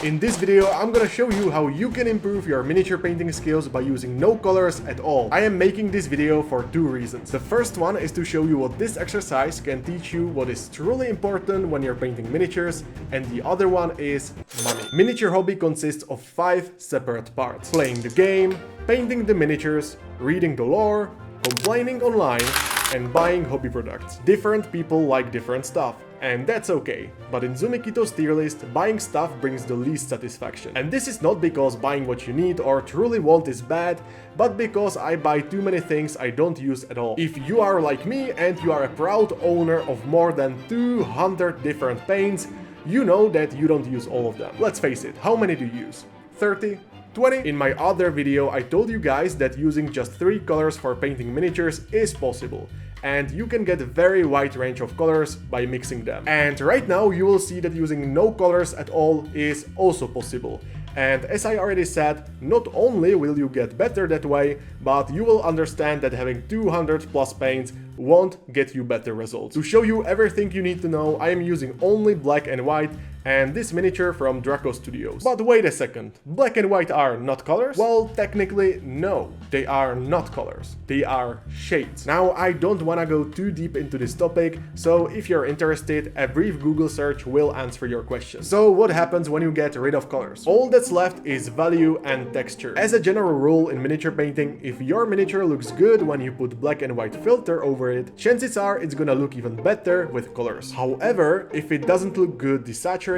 In this video, I'm gonna show you how you can improve your miniature painting skills by using no colors at all. I am making this video for two reasons. The first one is to show you what this exercise can teach you what is truly important when you're painting miniatures, and the other one is money. Miniature hobby consists of 5 separate parts: playing the game, painting the miniatures, reading the lore, complaining online, and buying hobby products. Different people like different stuff, and that's okay. But in Zumikito's tier list, buying stuff brings the least satisfaction. And this is not because buying what you need or truly want is bad, but because I buy too many things I don't use at all. If you are like me and you are a proud owner of more than 200 different paints, you know that you don't use all of them. Let's face it, how many do you use? 30? 20? In my other video, I told you guys that using just 3 colors for painting miniatures is possible, and you can get a very wide range of colors by mixing them. And right now you will see that using no colors at all is also possible. And as I already said, not only will you get better that way, but you will understand that having 200 plus paints won't get you better results. To show you everything you need to know, I am using only black and white and this miniature from Draco Studios. But wait a second, black and white are not colors? Well, technically no, they are not colors, they are shades. Now I don't wanna go too deep into this topic, so if you're interested, a brief Google search will answer your question. So what happens when you get rid of colors? All that's left is value and texture. As a general rule in miniature painting, if your miniature looks good when you put black and white filter over it, chances are it's gonna look even better with colors. However, if it doesn't look good desaturated,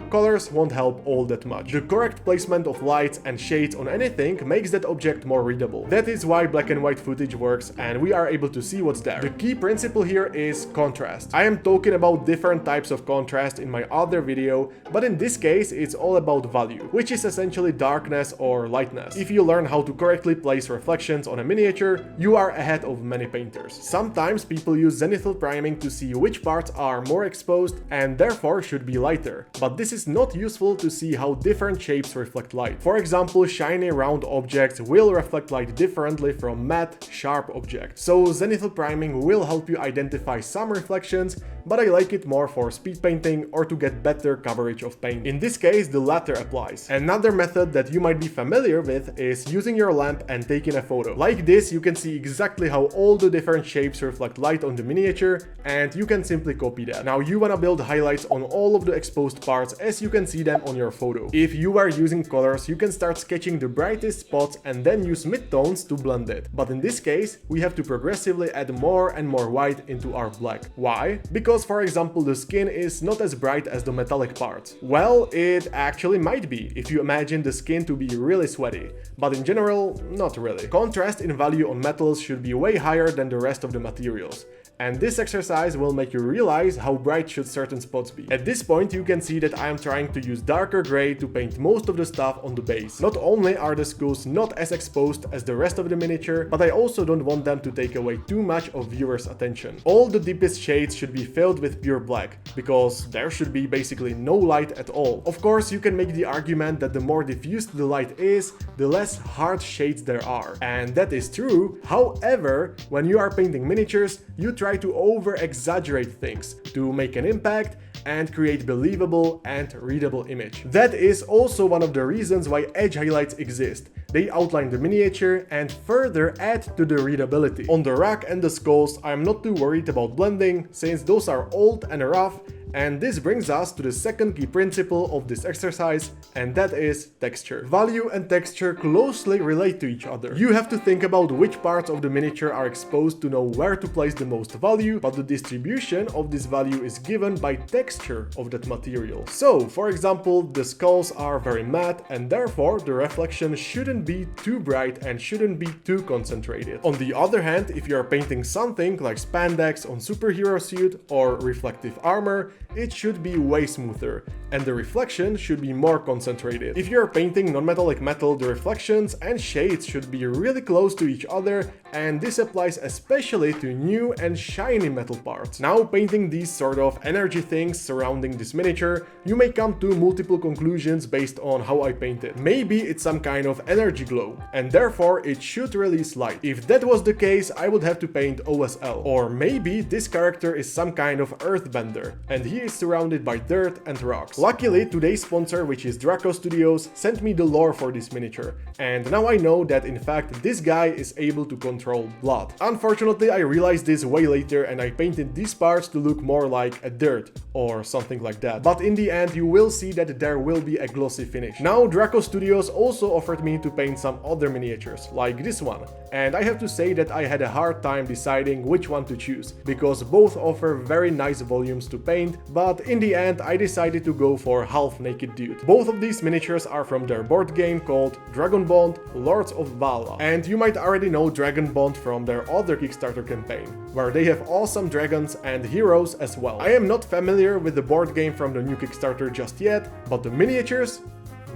colors won't help all that much. The correct placement of lights and shades on anything makes that object more readable. That is why black and white footage works and we are able to see what's there. The key principle here is contrast. I am talking about different types of contrast in my other video, but in this case it's all about value, which is essentially darkness or lightness. If you learn how to correctly place reflections on a miniature, you are ahead of many painters. Sometimes people use zenithal priming to see which parts are more exposed and therefore should be lighter. But this is not useful to see how different shapes reflect light. For example, shiny round objects will reflect light differently from matte, sharp objects. So zenithal priming will help you identify some reflections, but I like it more for speed painting or to get better coverage of paint. In this case, the latter applies. Another method that you might be familiar with is using your lamp and taking a photo. Like this, you can see exactly how all the different shapes reflect light on the miniature, and you can simply copy that. Now you wanna build highlights on all of the exposed parts as you can see them on your photo. If you are using colors, you can start sketching the brightest spots and then use midtones to blend it. But in this case, we have to progressively add more and more white into our black. Why? Because for example, the skin is not as bright as the metallic parts. Well, it actually might be if you imagine the skin to be really sweaty, but in general, not really. Contrast in value on metals should be way higher than the rest of the materials. And this exercise will make you realize how bright should certain spots be. At this point you can see that I am trying to use darker gray to paint most of the stuff on the base. Not only are the skulls not as exposed as the rest of the miniature, but I also don't want them to take away too much of viewers' attention. All the deepest shades should be filled with pure black, because there should be basically no light at all. Of course, you can make the argument that the more diffused the light is, the less hard shades there are. And that is true. However, when you are painting miniatures, you try to over-exaggerate things to make an impact and create believable and readable image. That is also one of the reasons why edge highlights exist. They outline the miniature and further add to the readability. On the rack and the skulls, I am not too worried about blending, since those are old and rough, and this brings us to the second key principle of this exercise, and that is texture. Value and texture closely relate to each other. You have to think about which parts of the miniature are exposed to know where to place the most value, but the distribution of this value is given by texture of that material. So, for example, the skulls are very matte, and therefore the reflection shouldn't be too bright and shouldn't be too concentrated. On the other hand, if you are painting something like spandex on superhero suit or reflective armor, it should be way smoother, and the reflection should be more concentrated. If you're painting non-metallic metal, the reflections and shades should be really close to each other, and this applies especially to new and shiny metal parts. Now, painting these sort of energy things surrounding this miniature, you may come to multiple conclusions based on how I paint it. Maybe it's some kind of energy energy glow, and therefore it should release light. If that was the case, I would have to paint OSL. Or maybe this character is some kind of earthbender, and he is surrounded by dirt and rocks. Luckily, today's sponsor, which is Draco Studios, sent me the lore for this miniature, and now I know that in fact this guy is able to control blood. Unfortunately, I realized this way later and I painted these parts to look more like a dirt or something like that. But in the end, you will see that there will be a glossy finish. Now, Draco Studios also offered me to paint some other miniatures, like this one, and I have to say that I had a hard time deciding which one to choose, because both offer very nice volumes to paint, but in the end I decided to go for Half Naked Dude. Both of these miniatures are from their board game called Dragon Bond Lords of Vala, and you might already know Dragon Bond from their other Kickstarter campaign, where they have awesome dragons and heroes as well. I am not familiar with the board game from the new Kickstarter just yet, but the miniatures?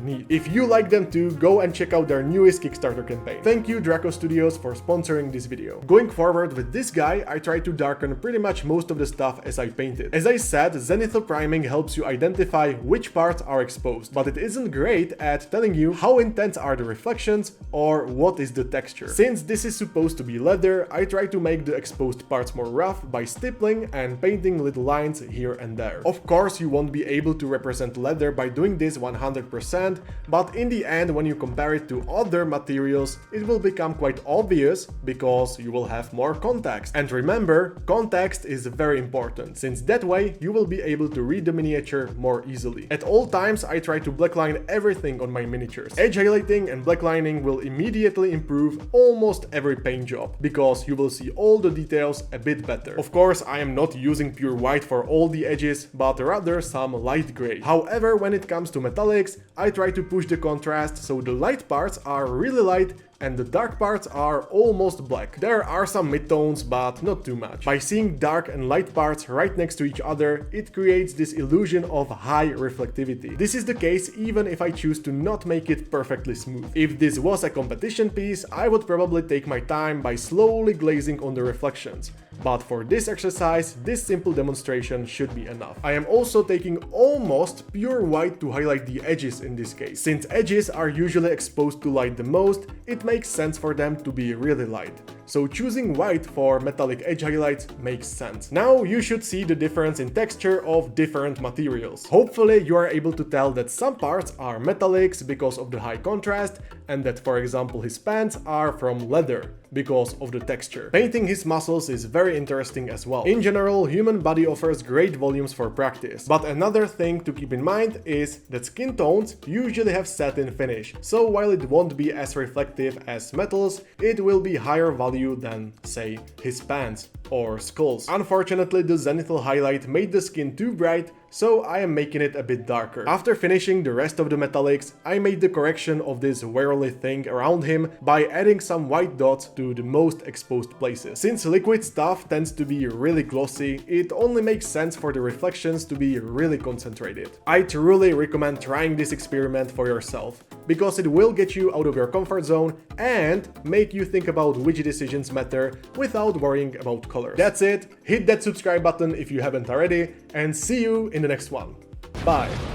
Neat. If you like them too, go and check out their newest Kickstarter campaign. Thank you Draco Studios for sponsoring this video. Going forward with this guy, I tried to darken pretty much most of the stuff as I painted. As I said, zenithal priming helps you identify which parts are exposed, but it isn't great at telling you how intense are the reflections or what is the texture. Since this is supposed to be leather, I try to make the exposed parts more rough by stippling and painting little lines here and there. Of course, you won't be able to represent leather by doing this 100%, but in the end, when you compare it to other materials, it will become quite obvious because you will have more context. And remember, context is very important, since that way you will be able to read the miniature more easily. At all times, I try to blackline everything on my miniatures. Edge highlighting and blacklining will immediately improve almost every paint job, because you will see all the details a bit better. Of course, I am not using pure white for all the edges, but rather some light gray. However, when it comes to metallics, I try to push the contrast so the light parts are really light and the dark parts are almost black. There are some midtones, but not too much. By seeing dark and light parts right next to each other, it creates this illusion of high reflectivity. This is the case even if I choose to not make it perfectly smooth. If this was a competition piece, I would probably take my time by slowly glazing on the reflections. But for this exercise, this simple demonstration should be enough. I am also taking almost pure white to highlight the edges in this case. Since edges are usually exposed to light the most, it makes sense for them to be really light. So choosing white for metallic edge highlights makes sense. Now you should see the difference in texture of different materials. Hopefully you are able to tell that some parts are metallics because of the high contrast, and that, for example, his pants are from leather because of the texture. Painting his muscles is very interesting as well. In general, human body offers great volumes for practice. But another thing to keep in mind is that skin tones usually have satin finish, so while it won't be as reflective as metals, it will be higher value than, say, his pants or skulls. Unfortunately, the zenithal highlight made the skin too bright, so I am making it a bit darker. After finishing the rest of the metallics, I made the correction of this whirly thing around him by adding some white dots to the most exposed places. Since liquid stuff tends to be really glossy, it only makes sense for the reflections to be really concentrated. I truly recommend trying this experiment for yourself, because it will get you out of your comfort zone and make you think about which decisions matter without worrying about colors. That's it, hit that subscribe button if you haven't already, and see you in the next one. Bye!